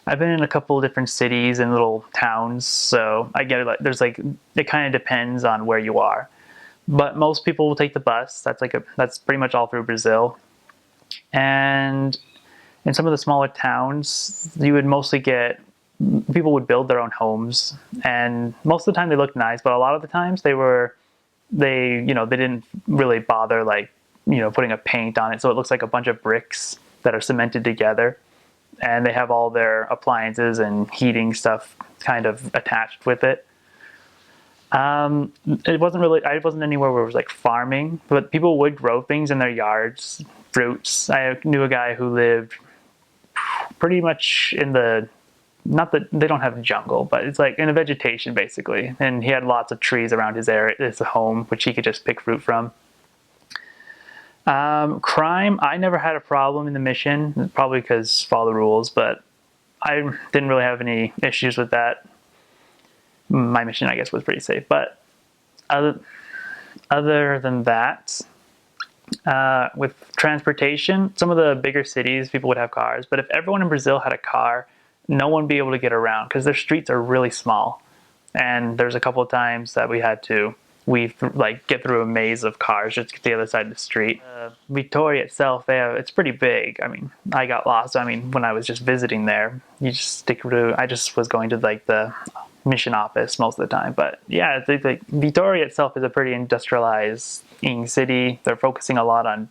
I've been in a couple of different cities and little towns, so I get it. Like, there's like it kind of depends on where you are, but most people will take the bus. That's pretty much all through Brazil. And in some of the smaller towns, you would mostly get people would build their own homes, and most of the time they looked nice, but a lot of the times they didn't really bother like putting a paint on it, so it looks like a bunch of bricks that are cemented together, and they have all their appliances and heating stuff kind of attached with it. It wasn't really, I wasn't anywhere where it was like farming, but people would grow things in their yards, fruits. I knew a guy who lived pretty much in the, not that they don't have jungle, but it's like in a vegetation basically. And he had lots of trees around his area, his home, which he could just pick fruit from. Crime, I never had a problem in the mission, probably because follow the rules, but I didn't really have any issues with that. My mission, I guess, was pretty safe. But other than that, with transportation, some of the bigger cities, people would have cars. But if everyone in Brazil had a car, no one would be able to get around because their streets are really small. And there's a couple of times that we had to get through a maze of cars just to get to the other side of the street. Victoria itself, it's pretty big. I mean, I got lost. I mean, when I was just visiting there, you just stick to. I just was going to like the mission office most of the time. But yeah, like Victoria itself is a pretty industrializing city. They're focusing a lot on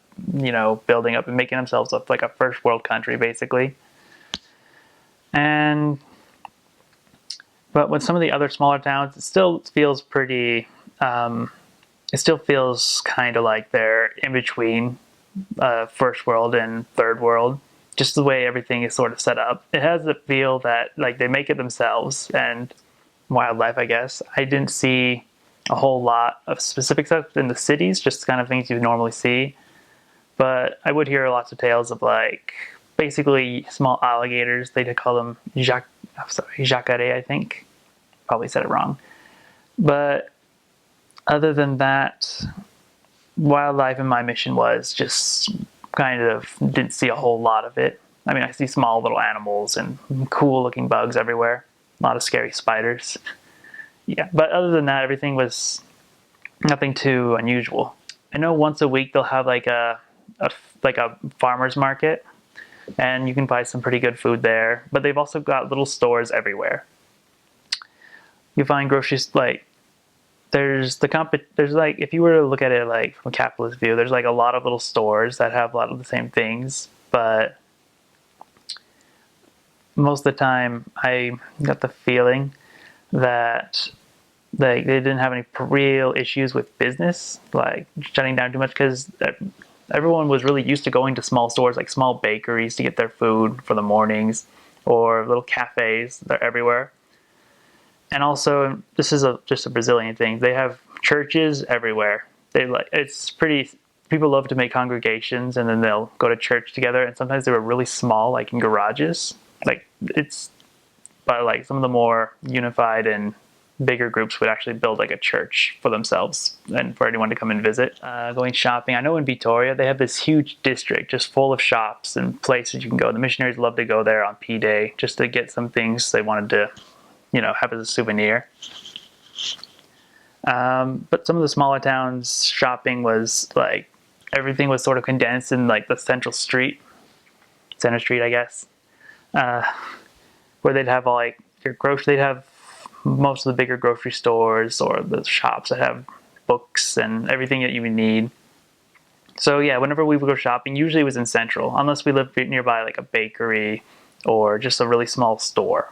building up and making themselves up like a first world country basically. And but with some of the other smaller towns, it still feels pretty. It still feels kind of like they're in between first world and third world. Just the way everything is sort of set up, it has the feel that like they make it themselves. And wildlife, I guess, I didn't see a whole lot of specific stuff in the cities, just kind of things you normally see. But I would hear lots of tales of like basically small alligators. They call them jacare, I think. Probably said it wrong. But other than that, wildlife in my mission was just kind of didn't see a whole lot of it. I mean, I see small little animals and cool looking bugs everywhere. A lot of scary spiders. Yeah, but other than that, everything was nothing too unusual. I know once a week they'll have like a farmer's market, and you can buy some pretty good food there. But they've also got little stores everywhere. You find groceries like there's like if you were to look at it like from a capitalist view, there's like a lot of little stores that have a lot of the same things, but most of the time I got the feeling that they didn't have any real issues with business, like shutting down too much, because everyone was really used to going to small stores, like small bakeries to get their food for the mornings, or little cafes. They're everywhere. And also, this is just a Brazilian thing. They have churches everywhere. It's pretty. People love to make congregations, and then they'll go to church together. And sometimes they were really small, like in garages. But like some of the more unified and bigger groups would actually build like a church for themselves and for anyone to come and visit. Going shopping, I know in Vitoria they have this huge district just full of shops and places you can go. The missionaries love to go there on P-Day just to get some things they wanted to have as a souvenir. But some of the smaller towns, shopping was like, everything was sort of condensed in like the center street, I guess, where they'd have all like they'd have most of the bigger grocery stores or the shops that have books and everything that you would need. So yeah, whenever we would go shopping, usually it was in Central, unless we lived nearby like a bakery or just a really small store.